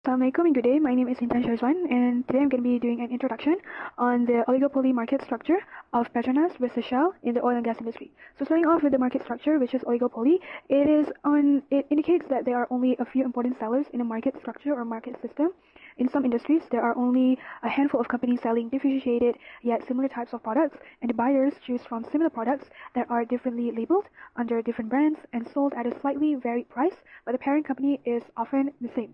Assalamualaikum and good day. My name is Intan Shazwan, and today I'm going to be doing an introduction on the oligopoly market structure of Petronas vs Shell in the oil and gas industry. So starting off with the market structure, which is oligopoly, it indicates that there are only a few important sellers in a market structure or market system. In some industries, there are only a handful of companies selling differentiated yet similar types of products, and the buyers choose from similar products that are differently labeled under different brands and sold at a slightly varied price, but the parent company is often the same.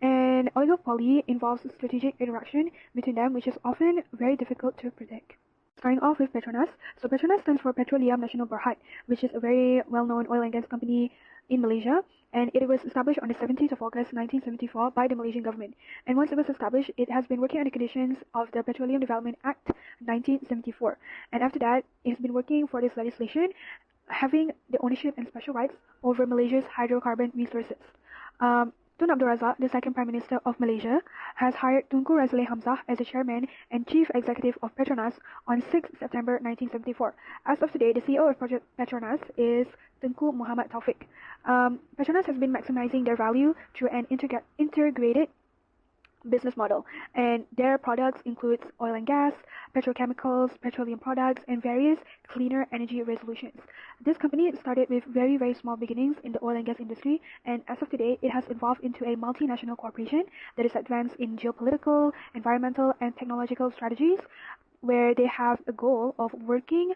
And oligopoly involves strategic interaction between them, which is often very difficult to predict. Starting off with Petronas. So Petronas stands for Petroleum Nasional Berhad, which is a very well-known oil and gas company in Malaysia, and it was established on the 17th of August 1974 by the Malaysian government. And once it was established, it has been working on the conditions of the Petroleum Development Act 1974. And after that, it has been working for this legislation, having the ownership and special rights over Malaysia's hydrocarbon resources. Tun Abdul Razak, the second Prime Minister of Malaysia, has hired Tunku Razaleigh Hamzah as the Chairman and Chief Executive of Petronas on 6 September 1974. As of today, the CEO of Petronas is Tengku Muhammad Taufik. Petronas has been maximizing their value through an integrated business model, and their products includes oil and gas, petrochemicals, petroleum products, and various cleaner energy resolutions. This company started with very small beginnings in the oil and gas industry, and as of today, it has evolved into a multinational corporation that is advanced in geopolitical, environmental, and technological strategies, where they have a goal of working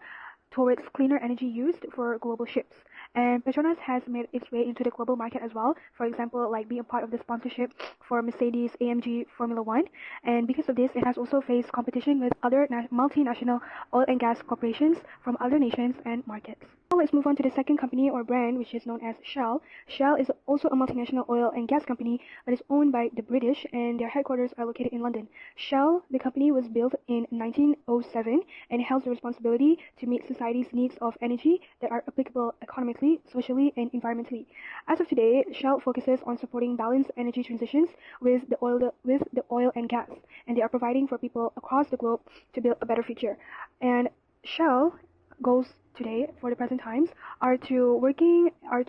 towards cleaner energy used for global ships. And Petronas has made its way into the global market as well. For example, like being a part of the sponsorship for Mercedes AMG Formula One. And because of this, it has also faced competition with other multinational oil and gas corporations from other nations and markets. Now let's move on to the second company or brand, which is known as Shell. Shell is also a multinational oil and gas company that is owned by the British, and their headquarters are located in London. Shell, the company, was built in 1907 and has the responsibility to meet society's needs of energy that are applicable economically, socially, and environmentally. As of today, Shell focuses on supporting balanced energy transitions with the oil and gas, and they are providing for people across the globe to build a better future. And Shell goals today, for the present times, are to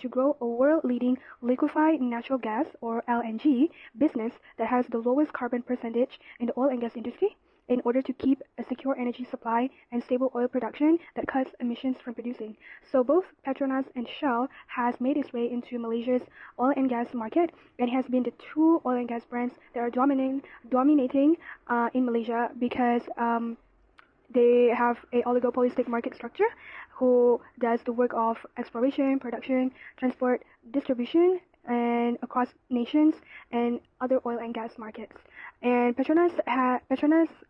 grow a world-leading liquefied natural gas or LNG business that has the lowest carbon percentage in the oil and gas industry, in order to keep a secure energy supply and stable oil production that cuts emissions from producing. So both Petronas and Shell has made its way into Malaysia's oil and gas market, and has been the two oil and gas brands that are dominating in Malaysia, because they have a oligopolistic market structure who does the work of exploration, production, transport, distribution, and across nations and other oil and gas markets. And Petronas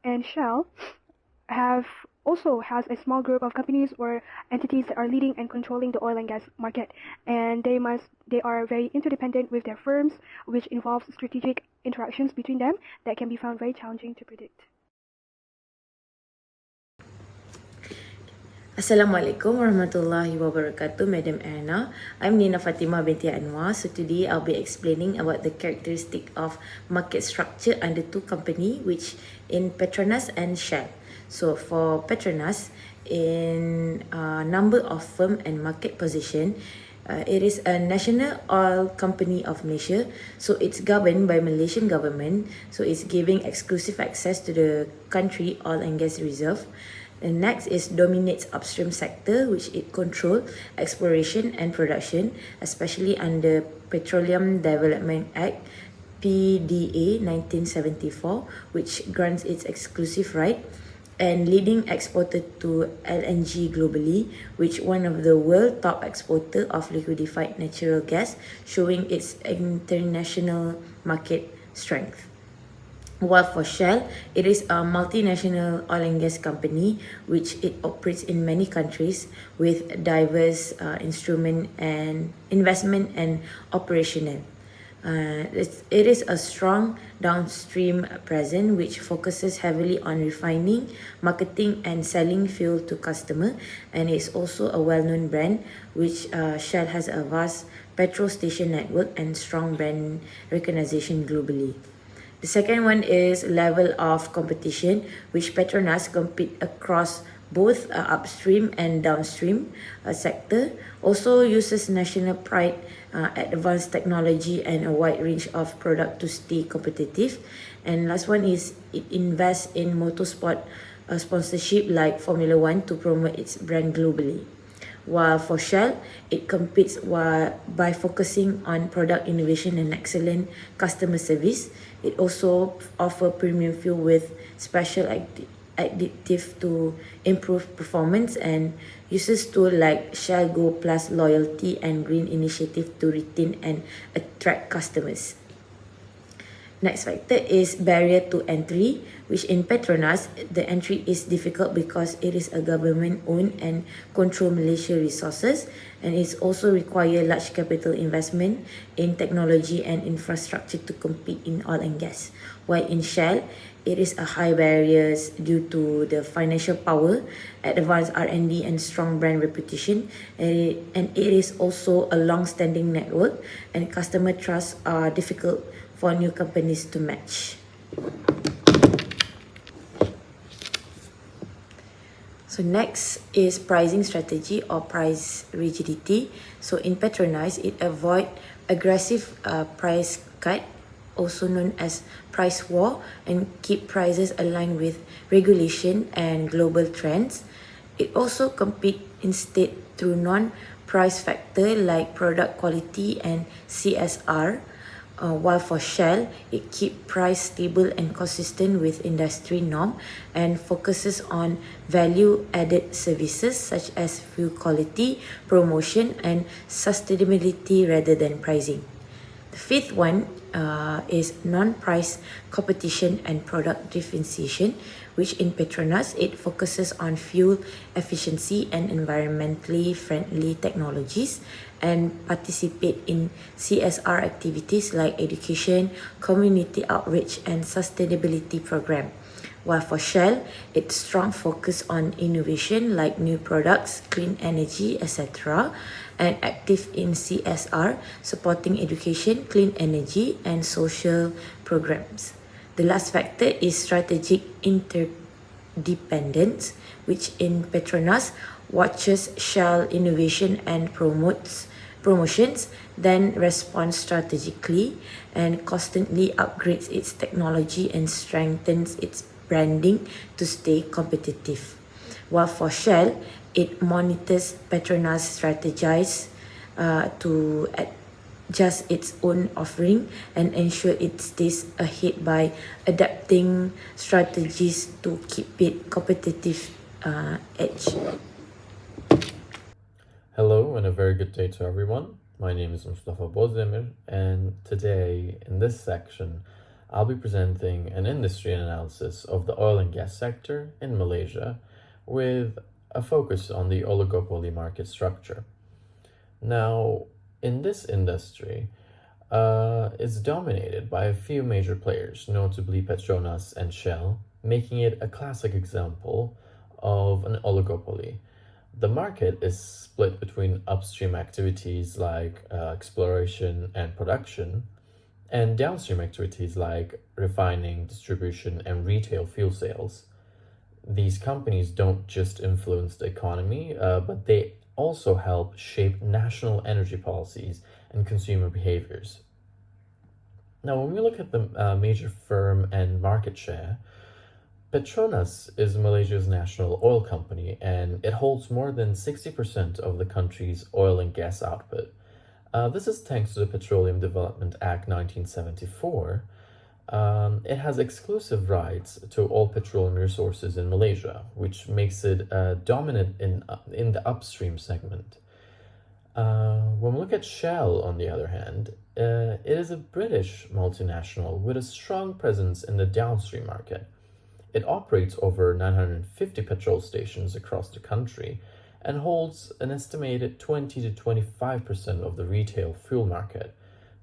and Shell has a small group of companies or entities that are leading and controlling the oil and gas market, and they are very interdependent with their firms, which involves strategic interactions between them that can be found very challenging to predict. Assalamualaikum warahmatullahi wabarakatuh, Madam Erna. I'm Nina Fatimah binti Anwar. So today I'll be explaining about the characteristic of market structure under two company, which in Petronas and Shell. So for Petronas, in number of firm and market position, it is a national oil company of Malaysia, so it's governed by Malaysian government, so it's giving exclusive access to the country oil and gas reserve. And next is dominates upstream sector, which it control exploration and production, especially under Petroleum Development Act PDA 1974, which grants its exclusive right, and leading exporter to LNG globally, which one of the world top exporter of liquefied natural gas, showing its international market strength. While for Shell, it is a multinational oil and gas company which it operates in many countries with diverse instrument and investment and operational. It is a strong downstream presence which focuses heavily on refining, marketing, and selling fuel to customer, and is also a well-known brand which Shell has a vast petrol station network and strong brand recognition globally. The second one is level of competition, which Petronas compete across both upstream and downstream sector, also uses national pride, advanced technology and a wide range of product to stay competitive. And last one is it invests in motorsport sponsorship like Formula One to promote its brand globally. While for Shell, it competes by focusing on product innovation and excellent customer service. It also offers premium fuel with special additive to improve performance and uses tools like Shell Go Plus loyalty and green initiative to retain and attract customers. Next factor is barrier to entry, which in Petronas, the entry is difficult because it is a government-owned and controlled Malaysia resources, and it also require large capital investment in technology and infrastructure to compete in oil and gas. While in Shell, it is a high barriers due to the financial power, advanced R&D and strong brand reputation, and it is also a long-standing network, and customer trust are difficult for new companies to match. So next is pricing strategy or price rigidity. So in Petronas, it avoid aggressive price cut, also known as price war, and keep prices aligned with regulation and global trends. It also compete instead through non-price factor like product quality and CSR. While for Shell, it keep price stable and consistent with industry norm and focuses on value-added services such as fuel quality, promotion, and sustainability rather than pricing. The fifth one is non-price competition and product differentiation, which in Petronas, it focuses on fuel efficiency and environmentally friendly technologies and participate in CSR activities like education, community outreach, and sustainability program. While for Shell, its strong focus on innovation like new products, clean energy, etc., and active in CSR, supporting education, clean energy, and social programs. The last factor is strategic interdependence, which in Petronas watches Shell innovation and promotions, then responds strategically and constantly upgrades its technology and strengthens its branding to stay competitive. While for Shell, it monitors Petronas strategies to adjust its own offering and ensure it stays ahead by adapting strategies to keep it competitive edge. Hello and a very good day to everyone. My name is Mustafa Bozdemir, and today in this section I'll be presenting an industry analysis of the oil and gas sector in Malaysia with a focus on the oligopoly market structure. Now, in this industry, it's dominated by a few major players, notably Petronas and Shell, making it a classic example of an oligopoly. The market is split between upstream activities like exploration and production, and downstream activities like refining, distribution, and retail fuel sales. These companies don't just influence the economy, but they also help shape national energy policies and consumer behaviors. Now, when we look at the major firm and market share, Petronas is Malaysia's national oil company, and it holds more than 60% of the country's oil and gas output. This is thanks to the Petroleum Development Act 1974. It has exclusive rights to all petroleum resources in Malaysia, which makes it dominant in the upstream segment. When we look at Shell, on the other hand, it is a British multinational with a strong presence in the downstream market. It operates over 950 petrol stations across the country and holds an estimated 20 to 25% of the retail fuel market.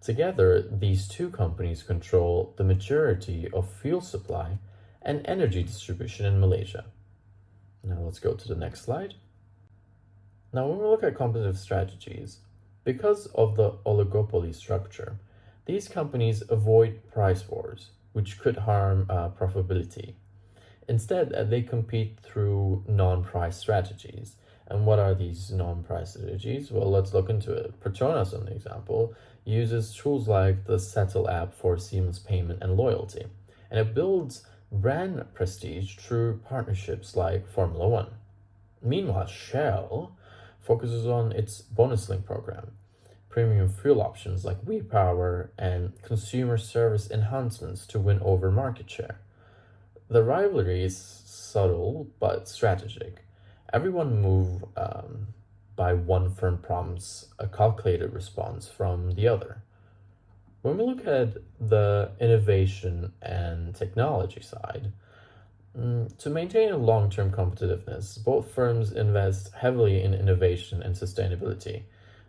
Together, these two companies control the majority of fuel supply and energy distribution in Malaysia. Now let's go to the next slide. Now, when we look at competitive strategies, because of the oligopoly structure, these companies avoid price wars, which could harm profitability. Instead, they compete through non-price strategies. And what are these non-price strategies? Well, let's look into it. Petronas, as an example, uses tools like the Settle app for seamless payment and loyalty. And it builds brand prestige through partnerships like Formula One. Meanwhile, Shell focuses on its bonus link program, premium fuel options like WePower, and consumer service enhancements to win over market share. The rivalry is subtle but strategic. Everyone move by one firm prompts a calculated response from the other. When we look at the innovation and technology side, to maintain a long term competitiveness, both firms invest heavily in innovation and sustainability.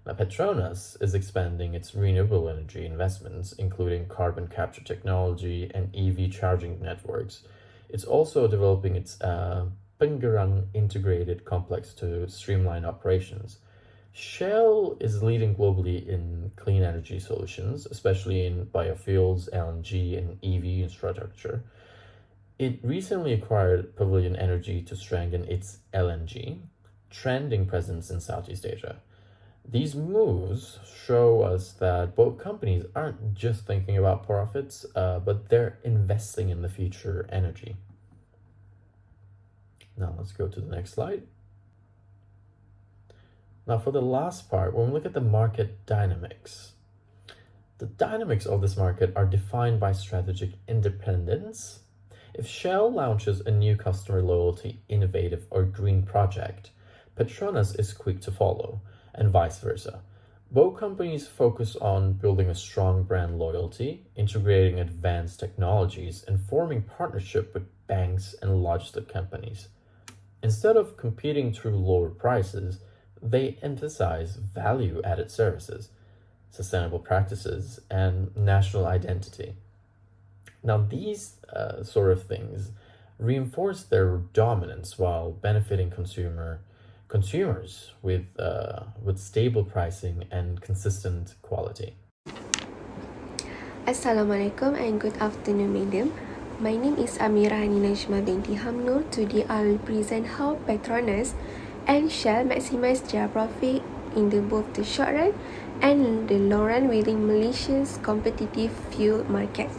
Now, Petronas is expanding its renewable energy investments, including carbon capture technology and EV charging networks. It's also developing its Pengerang integrated complex to streamline operations. Shell is leading globally in clean energy solutions, especially in biofuels, LNG, and EV infrastructure. It recently acquired Pavilion Energy to strengthen its LNG, trending presence in Southeast Asia. These moves show us that both companies aren't just thinking about profits, but they're investing in the future energy. Now let's go to the next slide. Now for the last part, when we look at the market dynamics, the dynamics of this market are defined by strategic independence. If Shell launches a new customer loyalty, innovative, or green project, Petronas is quick to follow, and vice versa. Both companies focus on building a strong brand loyalty, integrating advanced technologies, and forming partnership with banks and logistic companies. Instead of competing through lower prices, they emphasize value-added services, sustainable practices, and national identity. Now, these sort of things reinforce their dominance while benefiting consumers with stable pricing and consistent quality. Assalamualaikum and good afternoon, madam. My name is Amirah Najma binti Hamnur. Today I will present how Petronas and Shell maximize their profit in both the short run and the long run within Malaysia's competitive fuel market.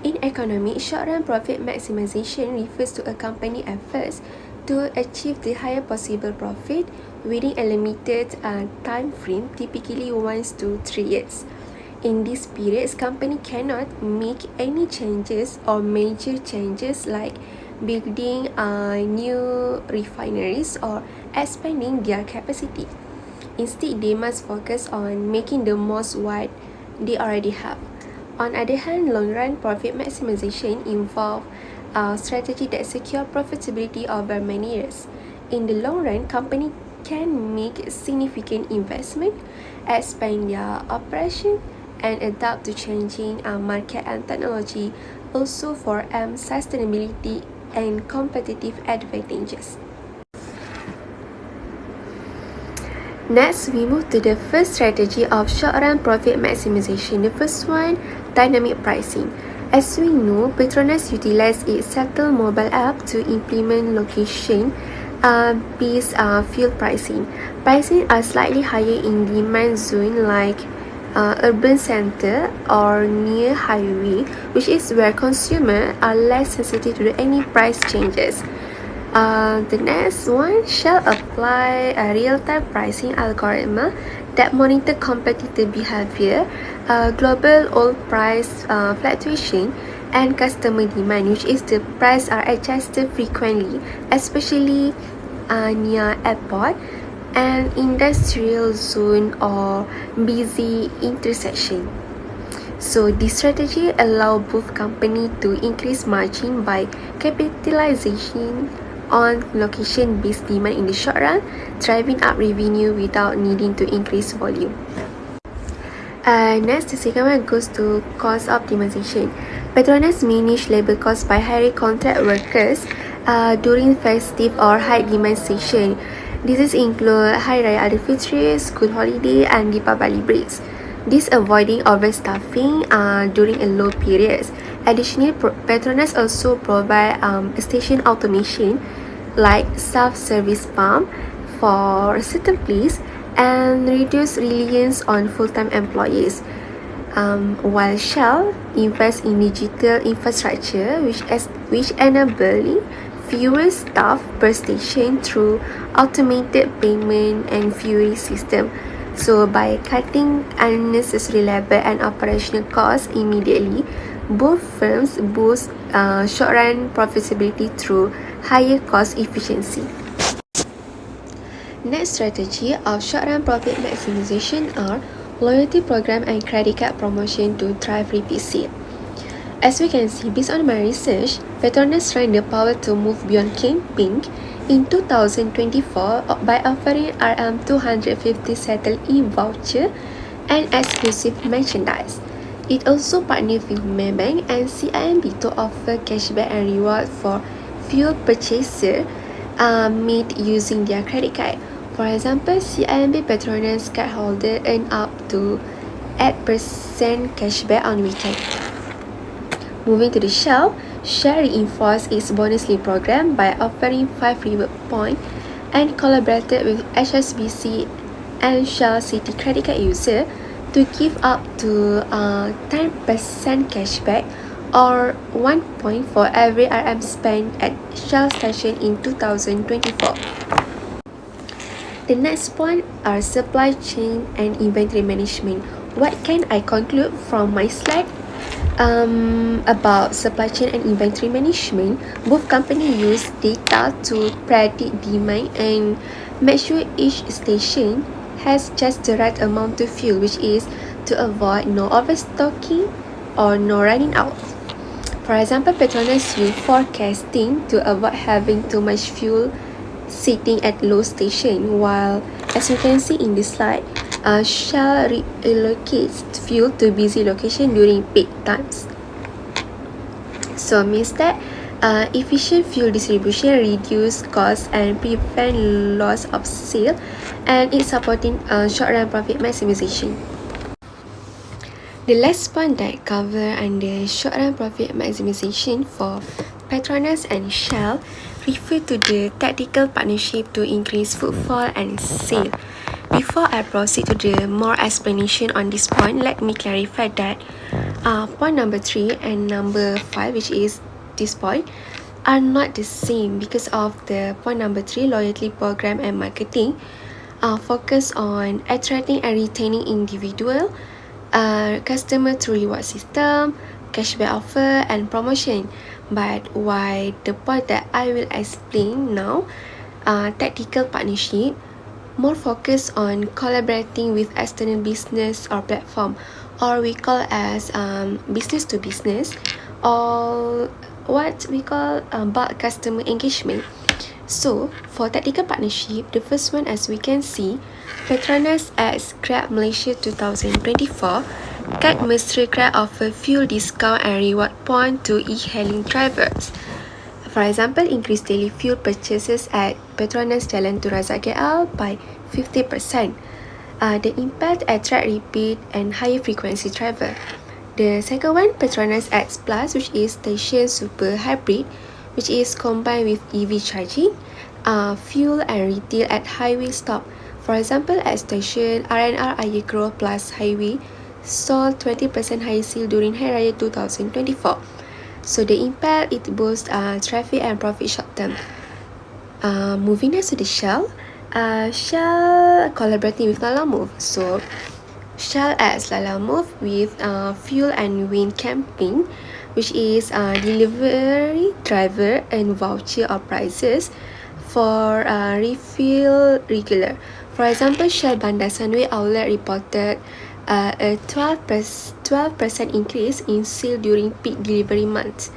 In economics, short-run profit maximization refers to a company efforts to achieve the higher possible profit within a limited time frame, typically 1 to 3 years. In these periods, company cannot make any changes or major changes like building new refineries or expanding their capacity. Instead, they must focus on making the most what they already have. On the other hand, long-run profit maximization involves a strategy that secures profitability over many years. In the long run, company can make significant investment, expand their operation, and adapt to changing market and technology, also for sustainability and competitive advantages. Next, we move to the first strategy of short-run profit maximization. The first one, dynamic pricing. As we know, Petronas utilizes its Settle mobile app to implement location-based fuel pricing. Pricing are slightly higher in demand zone like urban center or near highway, which is where consumers are less sensitive to any price changes. The next one, Shell apply a real-time pricing algorithm that monitor competitor behavior, global oil price fluctuation, and customer demand, which is the price are adjusted frequently, especially near airport and industrial zone or busy intersection. So this strategy allow both company to increase margin by capitalization on location-based demand in the short run, driving up revenue without needing to increase volume. Next, the second one goes to cost optimization. Petronas manage labor costs by hiring contract workers during festive or high demand season. This include Hari Raya Aidilfitri, school holiday, and Deepavali breaks. This avoiding overstaffing during a low periods. Additionally, Petronas also provide station automation like self-service pump for certain place and reduce reliance on full-time employees. While Shell invests in digital infrastructure which enabling fewer staff per station through automated payment and fuel system. So by cutting unnecessary labor and operational costs immediately, both firms boost short-run profitability through higher cost efficiency. Next strategy of short-run profit maximization are loyalty program and credit card promotion to drive repeat sale. As we can see, based on my research, Petronas find the power to move beyond camping in 2024 by offering RM250 settle e-voucher and exclusive merchandise. It also partnered with Maybank and CIMB to offer cashback and reward for fuel purchases made using their credit card. For example, CIMB Petronas cardholder earn up to 8% cashback on weekend. Moving to the Shell, Shell reinforced its bonus link program by offering 5 reward points and collaborated with HSBC and Shell City credit card user to give up to 10% cashback or 1 point for every RM spent at Shell station in 2024. The next point are supply chain and inventory management. What can I conclude from my slide? About supply chain and inventory management, both companies use data to predict demand and make sure each station has just the right amount of fuel, which is to avoid no overstocking or no running out. For example, Petronas use forecasting to avoid having too much fuel sitting at low station, while as you can see in this slide, Shell reallocates fuel to busy location during peak times. So means that efficient fuel distribution reduce costs and prevent loss of sale, and it's supporting short-run profit maximization. The last point that cover under short-run profit maximization for Petronas and Shell refer to the tactical partnership to increase footfall and sale. Before I proceed to the more explanation on this point, let me clarify that point number 3 and number 5, which is this point, are not the same because of the point number 3, loyalty program and marketing, focus on attracting and retaining individual customer through reward system, cashback offer and promotion. But why the point that I will explain now, tactical partnership, more focus on collaborating with external business or platform, or we call as business to business, or what we call bulk customer engagement. So for tactical partnership, the first one, as we can see, Petronas X Grab Malaysia 2024, Kat Mesra Grab offer fuel discount and reward point to e-hailing drivers. For example, increase daily fuel purchases at Petronas Jalan Tun Razak KL by 50%. The impact attract repeat and higher frequency driver. The second one, Petronas X Plus, which is station super hybrid, which is combined with EV charging, fuel and retail at highway stop. For example, at station RNR Ayer Keroh plus highway sold 20% higher sale during Hari Raya 2024. So the impact, it boosts traffic and profit short term. Moving next to the Shell, Shell collaborating with Lalamove. So Shell adds Lalamove with fuel and wind camping, which is delivery driver and voucher or prices for refill regular. For example, Shell Bandar Sunway outlet reported a 12% increase in sale during peak delivery months.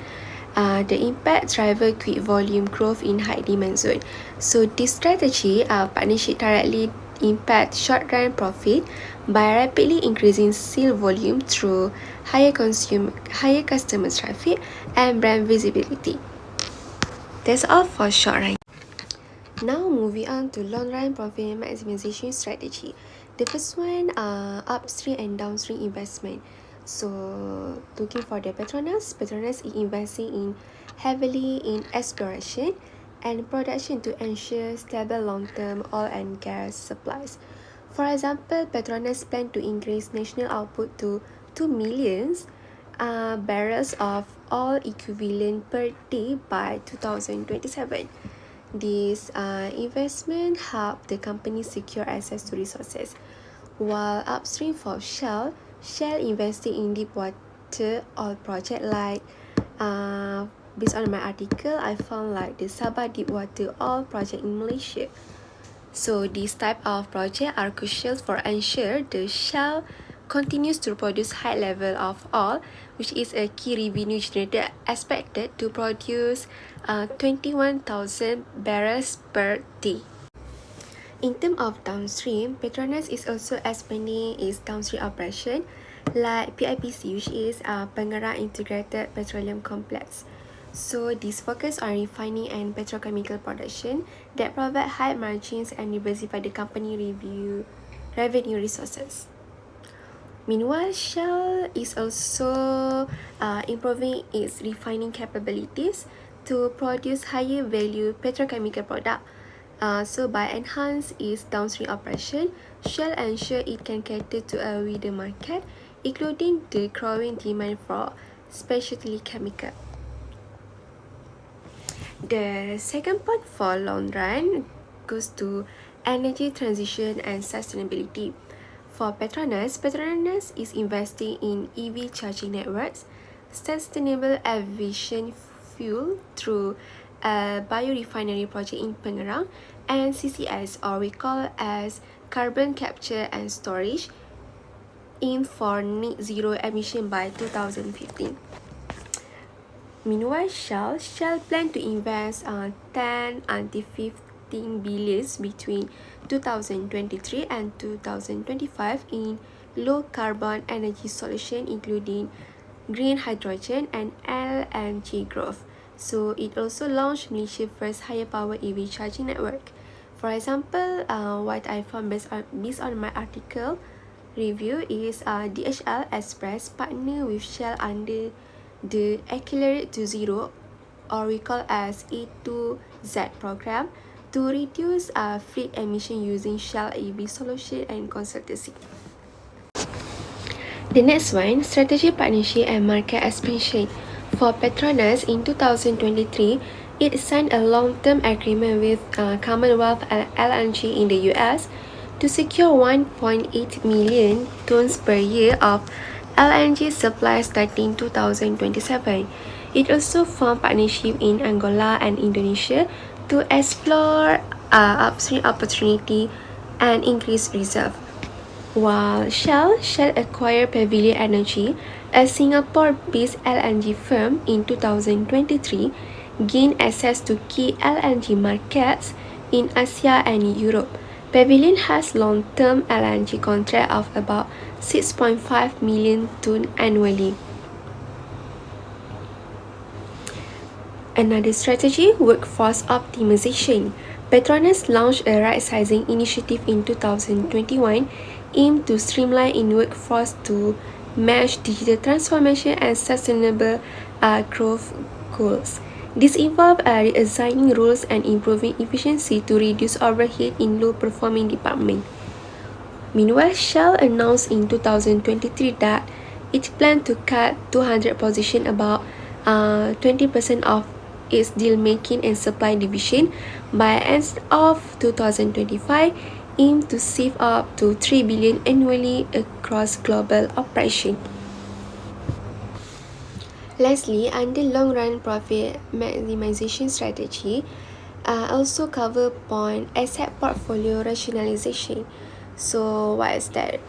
The impact driver quick volume growth in high demand zone. So this strategy partnership directly impact short-run profit by rapidly increasing sale volume through higher customer traffic and brand visibility. That's all for short run. Now moving on to long run profit maximization strategy. The first one, upstream and downstream investment. So looking for the Petronas is investing heavily in exploration and production to ensure stable long-term oil and gas supplies. For example, Petronas plan to increase national output to 2 million barrels of oil equivalent per day by 2027. This investment help the company secure access to resources. While upstream for Shell investing in deep water oil project like based on my article, I found like the Sabah deep water oil project in Malaysia. So these type of project are crucial for ensure the Shell continues to produce high level of oil, which is a key revenue generator expected to produce 21,000 barrels per day. In terms of downstream, Petronas is also expanding its downstream operation like PIPC, which is Pengerang Integrated Petroleum Complex. So this focus on refining and petrochemical production that provide high margins and diversify the company revenue resources. Meanwhile, Shell is also improving its refining capabilities to produce higher value petrochemical product. So by enhance its downstream operation, Shell ensure it can cater to a wider market, including the growing demand for specialty chemical. The second point for long run goes to energy transition and sustainability. For Petronas is investing in EV charging networks, sustainable aviation fuel through a biorefinery project in Pengerang, and CCS, or we call as carbon capture and storage, aim for net zero emission by 2015. Meanwhile, Shell plan to invest 10 until 15 billions between 2023 and 2025 in low carbon energy solution, including green hydrogen and LNG growth. So it also launched Malaysia's first higher power EV charging network. For example, what I found based on my article review is DHL Express partner with Shell under the Accelerate to Zero, or we call as A2Z program, to reduce fleet emission using Shell EV solution and consultancy. The next one, strategy partnership and market expansion. For Petronas in 2023, it signed a long-term agreement with Commonwealth LNG in the US to secure 1.8 million tons per year of LNG supply starting 2027. It also formed partnership in Angola and Indonesia to explore upstream opportunity and increase reserve. While Shell acquired Pavilion Energy, a Singapore-based LNG firm, in 2023, gained access to key LNG markets in Asia and Europe. Pavilion has long-term LNG contract of about 6.5 million tonnes annually. Another strategy, workforce optimization. Petronas launched a right-sizing initiative in 2021 aimed to streamline in workforce to match digital transformation and sustainable growth goals. This involved reassigning roles and improving efficiency to reduce overhead in low-performing departments. Meanwhile, Shell announced in 2023 that it planned to cut 200 positions, about 20% of its deal-making and supply division by end of 2025, aimed to save up to 3 billion annually across global operations. Lastly, under long-run profit maximization strategy, also cover point asset portfolio rationalization. So what is that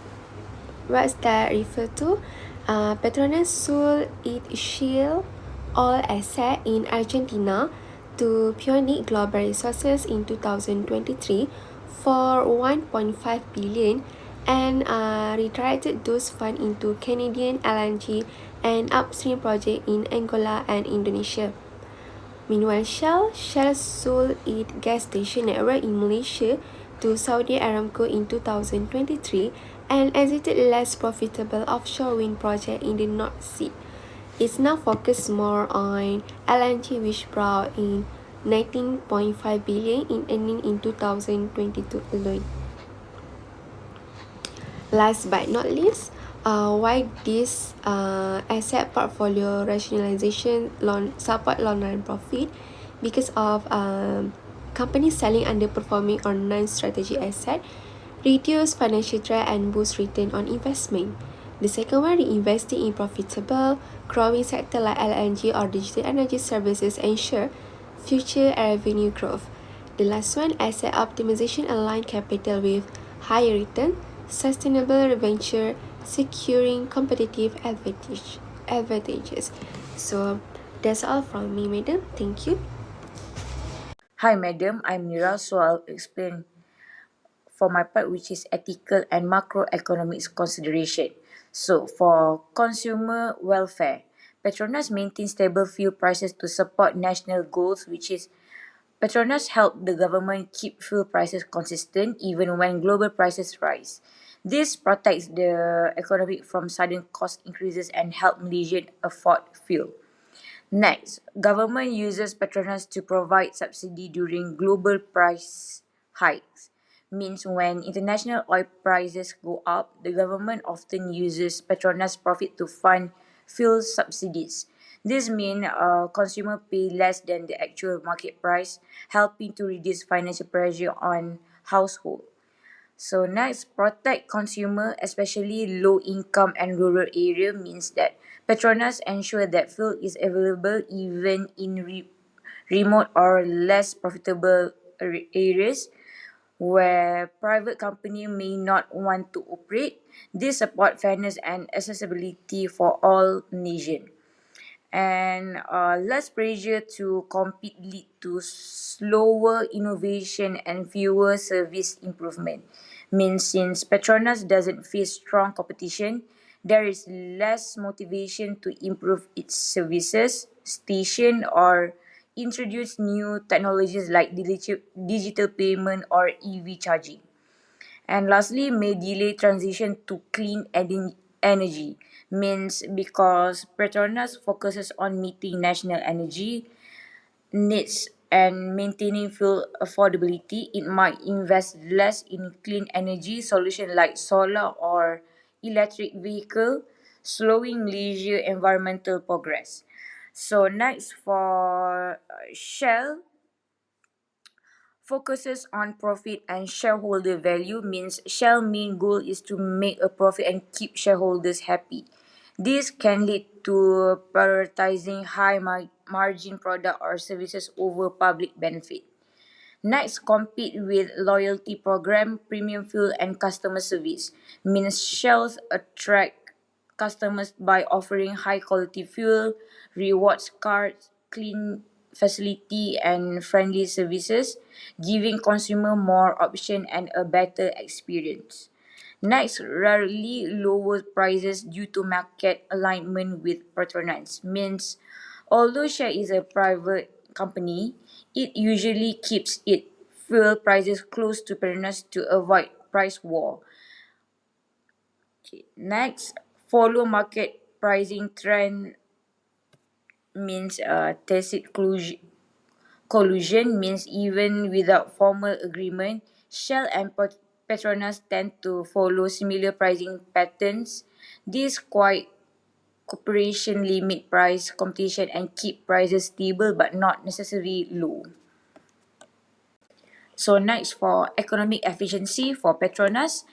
refer to? Petronas sold its shale oil asset in Argentina to Pioneer Global Resources in 2023 for 1.5 billion and redirected those funds into Canadian LNG and upstream project in Angola and Indonesia. Meanwhile, Shell sold its gas station network in Malaysia to Saudi Aramco in 2023 and exited less profitable offshore wind project in the North Sea. It's now focused more on LNG, which brought in 19.5 billion in earnings in 2022 alone. Last but not least, why this asset portfolio rationalization support long-run profit? Because of companies selling underperforming or non-strategic asset, reduce financial drag and boost return on investment. The second one, reinvesting in profitable, growing sector like LNG or digital energy services ensure future revenue growth. The last one, asset optimization align capital with higher return, sustainable venture, securing competitive advantages. So that's all from me, madam. Thank you. Hi, madam. I'm Nira, so I'll explain for my part, which is ethical and macroeconomics consideration. So, for consumer welfare, Petronas maintains stable fuel prices to support national goals, which is Petronas help the government keep fuel prices consistent even when global prices rise. This protects the economy from sudden cost increases and help Malaysians afford fuel. Next, government uses Petronas to provide subsidy during global price hikes. Means when international oil prices go up, the government often uses Petronas profit to fund fuel subsidies. This means consumer pay less than the actual market price, helping to reduce financial pressure on household. So next, protect consumer, especially low income and rural area, means that Petronas ensure that fuel is available even in remote or less profitable areas where private company may not want to operate. This support fairness and accessibility for all nation. And less pressure to compete lead to slower innovation and fewer service improvement. Means since Petronas doesn't face strong competition, there is less motivation to improve its services, station, or introduce new technologies like digital payment or EV charging. And lastly, may delay transition to clean energy. Means because Petronas focuses on meeting national energy needs and maintaining fuel affordability, it might invest less in clean energy solutions like solar or electric vehicle, slowing Malaysia environmental progress. So next for Shell, focuses on profit and shareholder value, means Shell main goal is to make a profit and keep shareholders happy. This can lead to prioritizing high margin product or services over public benefit. Next, compete with loyalty program, premium fuel, and customer service. Means Shells attract customers by offering high quality fuel, rewards cards, clean facility, and friendly services, giving consumer more option and a better experience. Next, rarely lower prices due to market alignment with Petronas. Means, although Shell is a private company, it usually keeps its fuel prices close to Petronas to avoid price war. Okay. Next, follow market pricing trend, means tacit collusion, means even without formal agreement, Shell and Petronas tend to follow similar pricing patterns. This quite cooperation limit price competition and keep prices stable but not necessarily low. So next for economic efficiency for Petronas,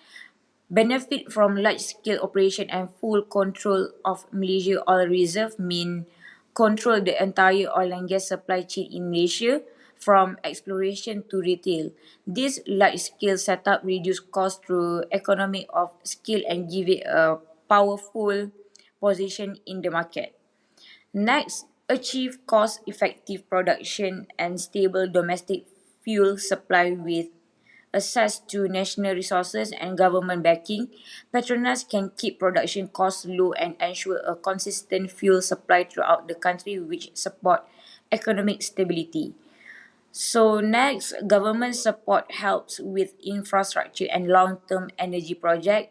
benefit from large-scale operation and full control of Malaysia oil reserve mean control the entire oil and gas supply chain in Malaysia from exploration to retail. This large-scale setup reduce cost through economy of scale and give it a powerful position in the market. Next, achieve cost-effective production and stable domestic fuel supply with access to national resources and government backing. Petronas can keep production costs low and ensure a consistent fuel supply throughout the country which support economic stability. So next, government support helps with infrastructure and long-term energy project.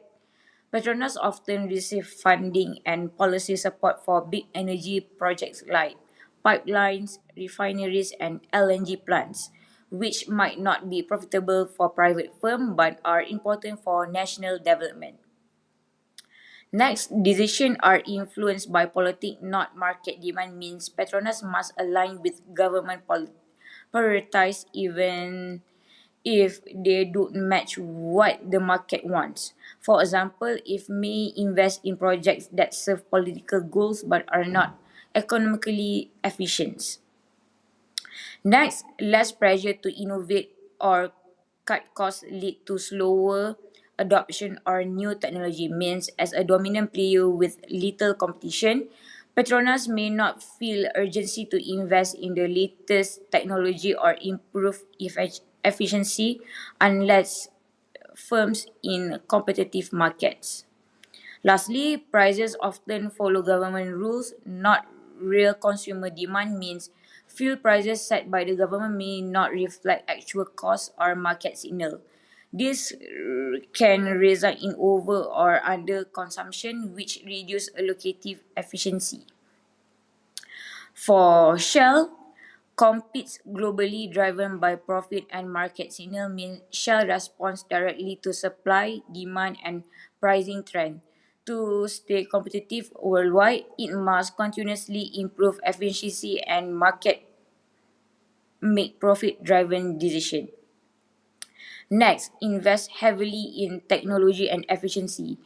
Petronas often receive funding and policy support for big energy projects like pipelines, refineries, and LNG plants, which might not be profitable for private firms but are important for national development. Next, decisions are influenced by politics, not market demand, means Petronas must align with government priorities even if they don't match what the market wants. For example, if may invest in projects that serve political goals but are not economically efficient. Next, less pressure to innovate or cut costs lead to slower adoption or new technology means as a dominant player with little competition, Petronas may not feel urgency to invest in the latest technology or improve efficiency unless firms in competitive markets. Lastly, prices often follow government rules, not real consumer demand means fuel prices set by the government may not reflect actual costs or market signal. This can result in over or under consumption which reduce allocative efficiency. For Shell, competes globally driven by profit and market signal means Shell responds directly to supply, demand and pricing trend. To stay competitive worldwide, it must continuously improve efficiency and market make profit driven decision. Next, invest heavily in technology and efficiency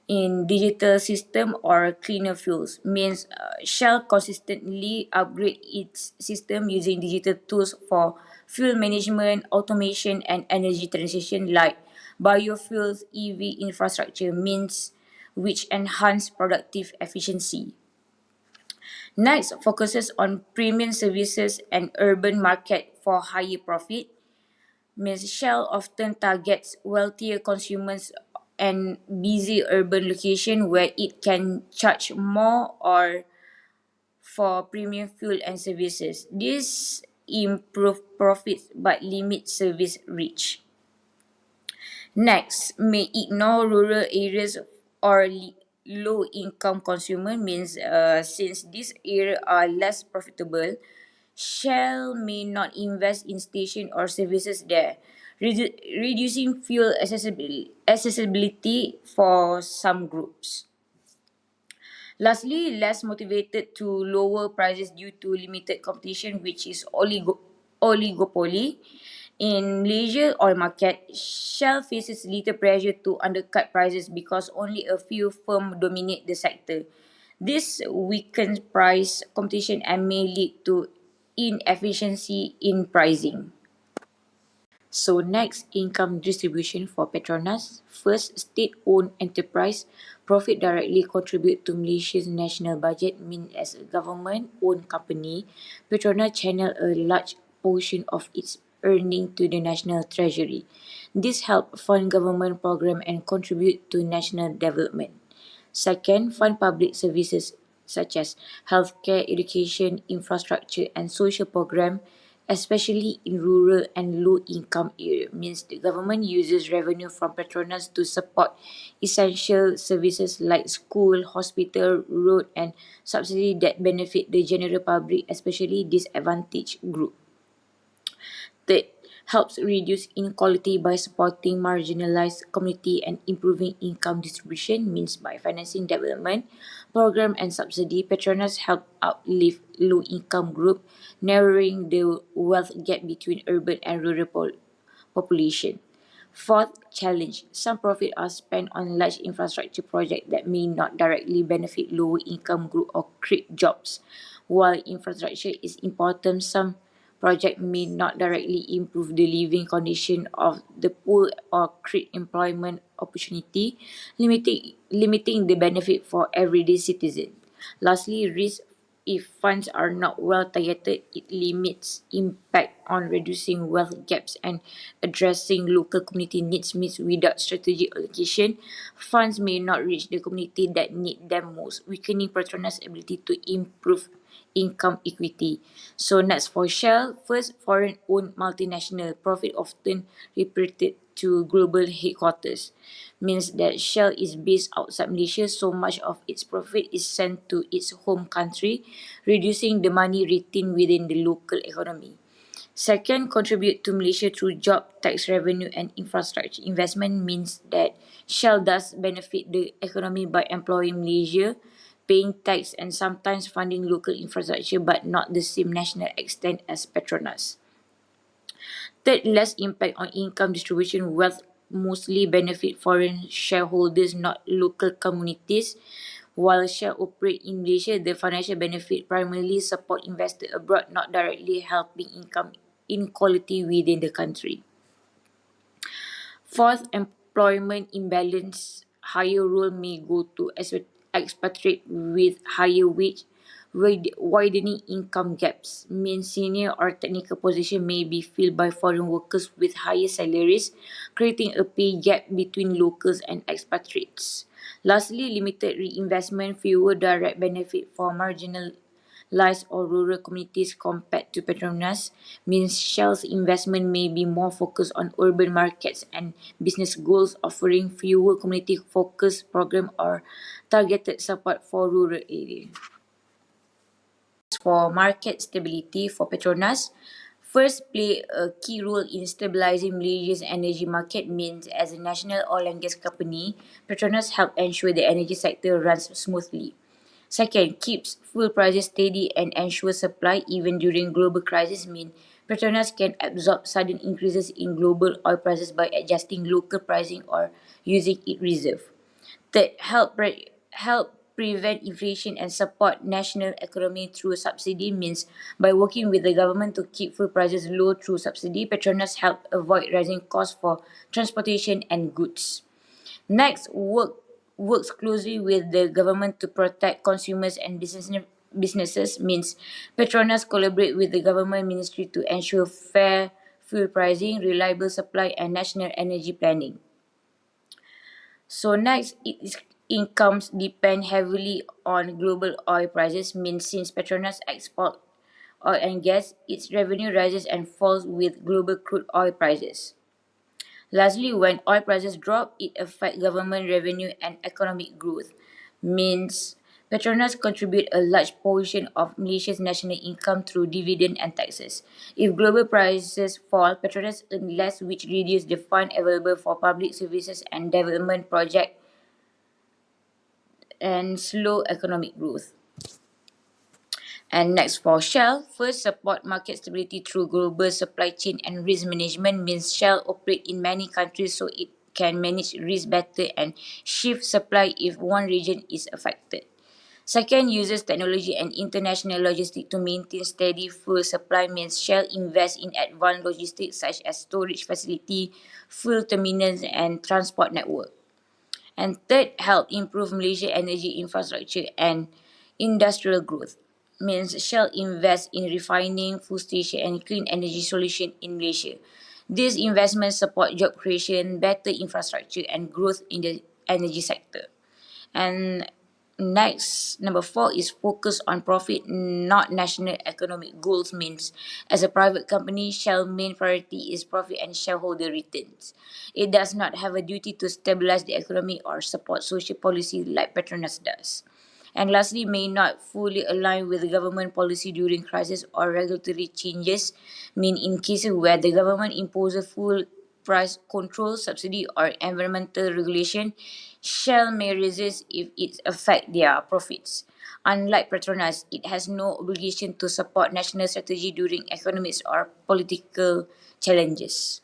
in digital system or cleaner fuels means Shell consistently upgrade its system using digital tools for fuel management, automation and energy transition like biofuels, EV infrastructure means which enhance productive efficiency. Next focuses on premium services and urban market for higher profit. Ms. Shell often targets wealthier consumers and busy urban location where it can charge more or for premium fuel and services. This improve profits but limit service reach. Next, may ignore rural areas or low income consumer means since these areas are less profitable, Shell may not invest in station or services there, reducing fuel accessibility for some groups. Lastly, less motivated to lower prices due to limited competition, which is oligopoly. In Malaysia oil market, Shell faces little pressure to undercut prices because only a few firms dominate the sector. This weakens price competition and may lead to inefficiency in pricing. So next, income distribution for Petronas. First, state-owned enterprise profit directly contribute to Malaysia's national budget mean as a government-owned company, Petronas channel a large portion of its earning to the national treasury. This help fund government program and contribute to national development. Second, fund public services such as healthcare, education, infrastructure, and social program, especially in rural and low-income areas. Means the government uses revenue from Petronas to support essential services like school, hospital, road, and subsidy that benefit the general public, especially disadvantaged group. Third, helps reduce inequality by supporting marginalized community and improving income distribution means by financing development program and subsidy. Petronas help uplift low-income group, narrowing the wealth gap between urban and rural population. Fourth challenge, some profit are spent on large infrastructure projects that may not directly benefit lower income group or create jobs. While infrastructure is important, some project may not directly improve the living condition of the poor or create employment opportunity, limiting the benefit for everyday citizen. Lastly, risk if funds are not well targeted, it limits impact on reducing wealth gaps and addressing local community needs means without strategic allocation, funds may not reach the community that need them most, weakening Petronas' ability to improve income equity. So next for Shell, first foreign-owned multinational, profit often reported to global headquarters. Means that Shell is based outside Malaysia, so much of its profit is sent to its home country, reducing the money retained within the local economy. Second, contribute to Malaysia through job, tax revenue and infrastructure investment means that Shell does benefit the economy by employing Malaysia, paying tax and sometimes funding local infrastructure but not the same national extent as Petronas. Third, less impact on income distribution. Wealth mostly benefit foreign shareholders, not local communities. While Shell operate in Malaysia, the financial benefit primarily support investors abroad, not directly helping income inequality within the country. Fourth, employment imbalance. Higher role may go to expatriate with higher wage, widening income gaps. Means senior or technical position may be filled by foreign workers with higher salaries, creating a pay gap between locals and expatriates. Lastly, limited reinvestment, fewer direct benefit for marginalized or rural communities compared to Petronas means Shell's investment may be more focused on urban markets and business goals, offering fewer community-focused programs or targeted support for rural areas. For market stability for Petronas, first play a key role in stabilizing Malaysia's energy market means as a national oil and gas company, Petronas help ensure the energy sector runs smoothly. Second, keeps fuel prices steady and ensure supply even during global crisis mean Petronas can absorb sudden increases in global oil prices by adjusting local pricing or using its reserve. Third, help prevent inflation and support national economy through subsidy means by working with the government to keep food prices low through subsidy, Petronas help avoid rising costs for transportation and goods. Next, works closely with the government to protect consumers and businesses means Petronas collaborate with the government ministry to ensure fair fuel pricing, reliable supply and national energy planning. So next, its incomes depend heavily on global oil prices means since Petronas export oil and gas, its revenue rises and falls with global crude oil prices. Lastly, when oil prices drop, it affects government revenue and economic growth. Means Petronas contribute a large portion of Malaysia's national income through dividend and taxes. If global prices fall, Petronas earn less, which reduces the fund available for public services and development projects and slow economic growth. And next for Shell, first support market stability through global supply chain and risk management means Shell operate in many countries so it can manage risk better and shift supply if one region is affected. Second, uses technology and international logistics to maintain steady fuel supply means Shell invests in advanced logistics such as storage facility, fuel terminals and transport network. And third, help improve Malaysia energy infrastructure and industrial growth. Means Shell invest in refining, fuel station and clean energy solution in Malaysia. These investments support job creation, better infrastructure and growth in the energy sector. And next, number four is focus on profit, not national economic goals means as a private company, Shell main priority is profit and shareholder returns. It does not have a duty to stabilize the economy or support social policy like Petronas does. And lastly, may not fully align with government policy during crisis or regulatory changes, mean in cases where the government imposes full price control, subsidy or environmental regulation, Shell may resist if it affects their profits. Unlike Petronas, it has no obligation to support national strategy during economic or political challenges.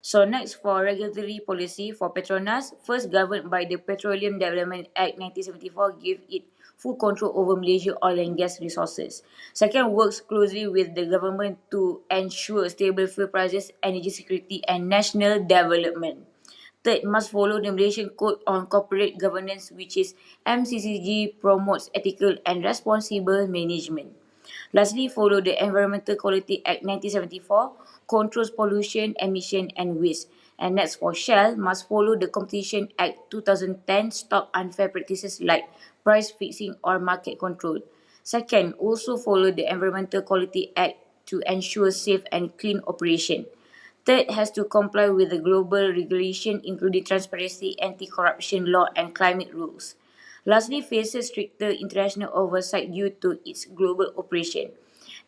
So next for regulatory policy for Petronas, first governed by the Petroleum Development Act 1974 give it full control over Malaysia oil and gas resources. Second, works closely with the government to ensure stable fuel prices, energy security and national development. Third, must follow the Malaysian Code on Corporate Governance which is MCCG promotes ethical and responsible management. Lastly, follow the Environmental Quality Act 1974, controls pollution, emission and waste. And next for Shell, must follow the Competition Act 2010, stop unfair practices like price fixing or market control. Second, also follow the Environmental Quality Act to ensure safe and clean operation. Third, has to comply with the global regulation including transparency, anti-corruption law and climate rules. Lastly, faces stricter international oversight due to its global operation.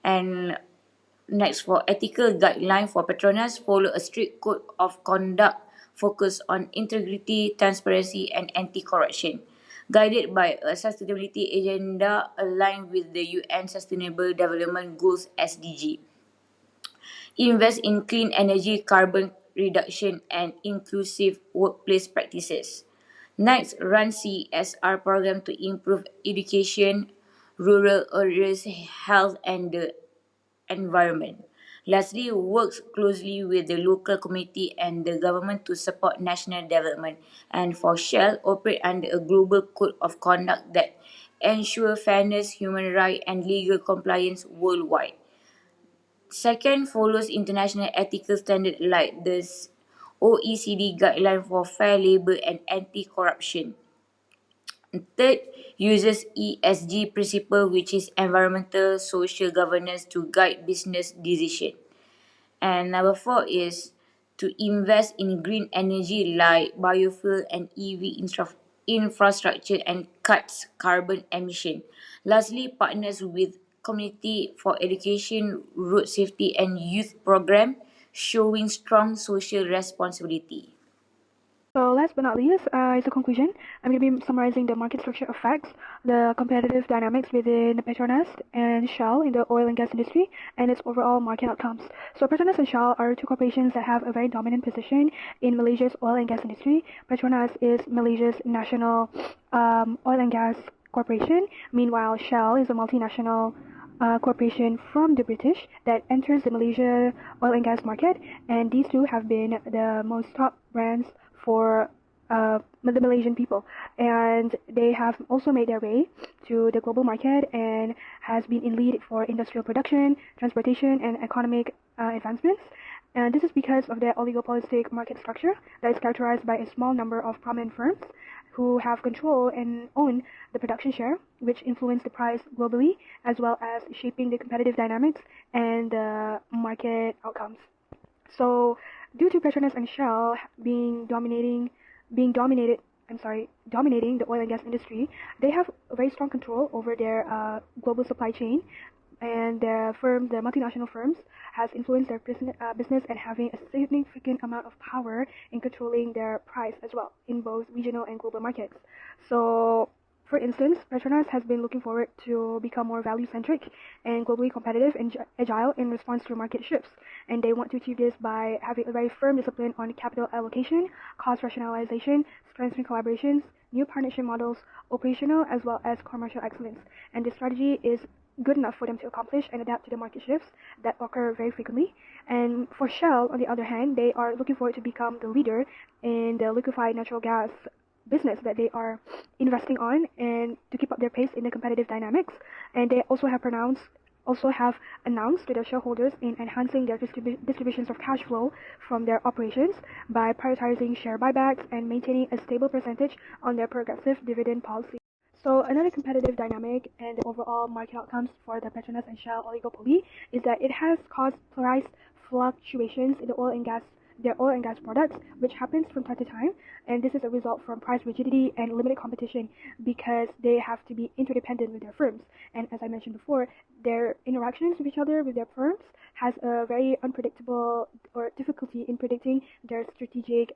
And next, for ethical guideline for Petronas, follow a strict code of conduct focused on integrity, transparency, and anti-corruption, guided by a sustainability agenda aligned with the UN Sustainable Development Goals (SDG). Invest in clean energy, carbon reduction, and inclusive workplace practices. Next, run CSR program to improve education, rural areas, health, and the environment. Lastly, works closely with the local community and the government to support national development. And for Shell, operate under a global code of conduct that ensure fairness, human rights, and legal compliance worldwide. Second, follows international ethical standards like the OECD guideline for fair labor and anti-corruption. Third, uses ESG principle, which is environmental social governance, to guide business decision. And number four is to invest in green energy like biofuel and EV infrastructure and cuts carbon emission. Lastly, partners with community for education, road safety and youth program, showing strong social responsibility. So last but not least, is the conclusion. I'm going to be summarizing the market structure effects, the competitive dynamics within Petronas and Shell in the oil and gas industry, and its overall market outcomes. So Petronas and Shell are two corporations that have a very dominant position in Malaysia's oil and gas industry. Petronas is Malaysia's national oil and gas corporation. Meanwhile, Shell is a multinational corporation from the British that enters the Malaysia oil and gas market, and these two have been the most top brands for the Malaysian people, and they have also made their way to the global market and has been in lead for industrial production, transportation, and economic advancements. And this is because of their oligopolistic market structure that is characterized by a small number of prominent firms who have control and own the production share, which influence the price globally, as well as shaping the competitive dynamics and the market outcomes. So, due to Petronas and Shell dominating the oil and gas industry, they have a very strong control over their global supply chain, and the multinational firms, has influenced their business and having a significant amount of power in controlling their price as well in both regional and global markets. So, for instance, Petronas has been looking forward to become more value-centric and globally competitive and agile in response to market shifts. And they want to achieve this by having a very firm discipline on capital allocation, cost rationalization, strengthening collaborations, new partnership models, operational as well as commercial excellence. And this strategy is good enough for them to accomplish and adapt to the market shifts that occur very frequently. And for Shell, on the other hand, they are looking forward to become the leader in the liquefied natural gas business that they are investing on and to keep up their pace in the competitive dynamics. And they also have announced to their shareholders in enhancing their distributions of cash flow from their operations by prioritizing share buybacks and maintaining a stable percentage on their progressive dividend policy. So another competitive dynamic and the overall market outcomes for the Petronas and Shell oligopoly is that it has caused price fluctuations in their oil and gas products, which happens from time to time, and this is a result from price rigidity and limited competition because they have to be interdependent with their firms. And as I mentioned before, their interactions with each other, with their firms, has a very unpredictable or difficulty in predicting their strategic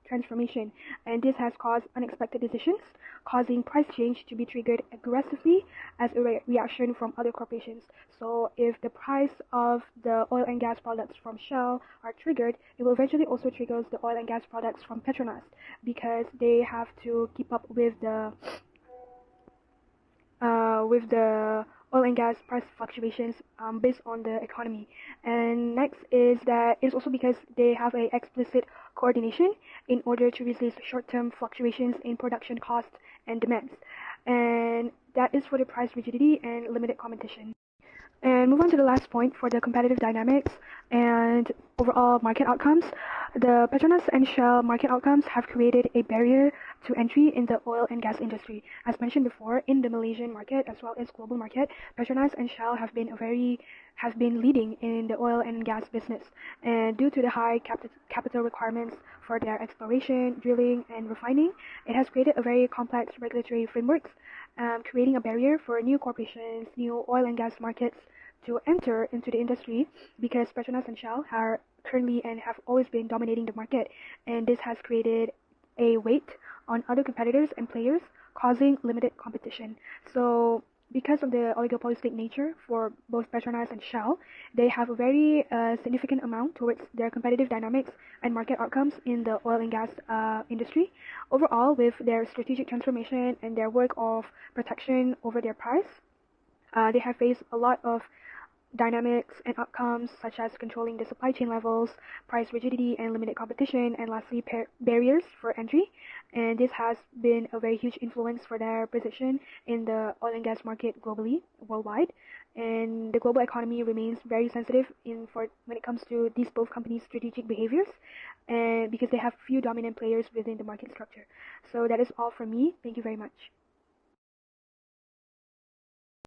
transformation, and this has caused unexpected decisions, causing price change to be triggered aggressively as a reaction from other corporations. So if the price of the oil and gas products from Shell are triggered, it will eventually also trigger the oil and gas products from Petronas because they have to keep up with the oil and gas price fluctuations based on the economy. And next is that it's also because they have a explicit coordination in order to resist short-term fluctuations in production costs and demands. And that is for the price rigidity and limited competition. And move on to the last point for the competitive dynamics and overall market outcomes. The Petronas and Shell market outcomes have created a barrier to entry in the oil and gas industry. As mentioned before, in the Malaysian market as well as global market, Petronas and Shell have been leading in the oil and gas business, and due to the high capital requirements for their exploration, drilling, and refining, it has created a very complex regulatory frameworks, creating a barrier for new corporations, new oil and gas markets to enter into the industry, because Petronas and Shell are currently and have always been dominating the market, and this has created a weight on other competitors and players, causing limited competition. So because of the oligopolistic nature for both Petronas and Shell, they have a very significant amount towards their competitive dynamics and market outcomes in the oil and gas industry. Overall, with their strategic transformation and their work of protection over their price, they have faced a lot of dynamics and outcomes such as controlling the supply chain levels, price rigidity and limited competition, and lastly barriers for entry. And this has been a very huge influence for their position in the oil and gas market globally, worldwide. And the global economy remains very sensitive when it comes to these both companies' strategic behaviors, and because they have few dominant players within the market structure. So that is all from me. Thank you very much.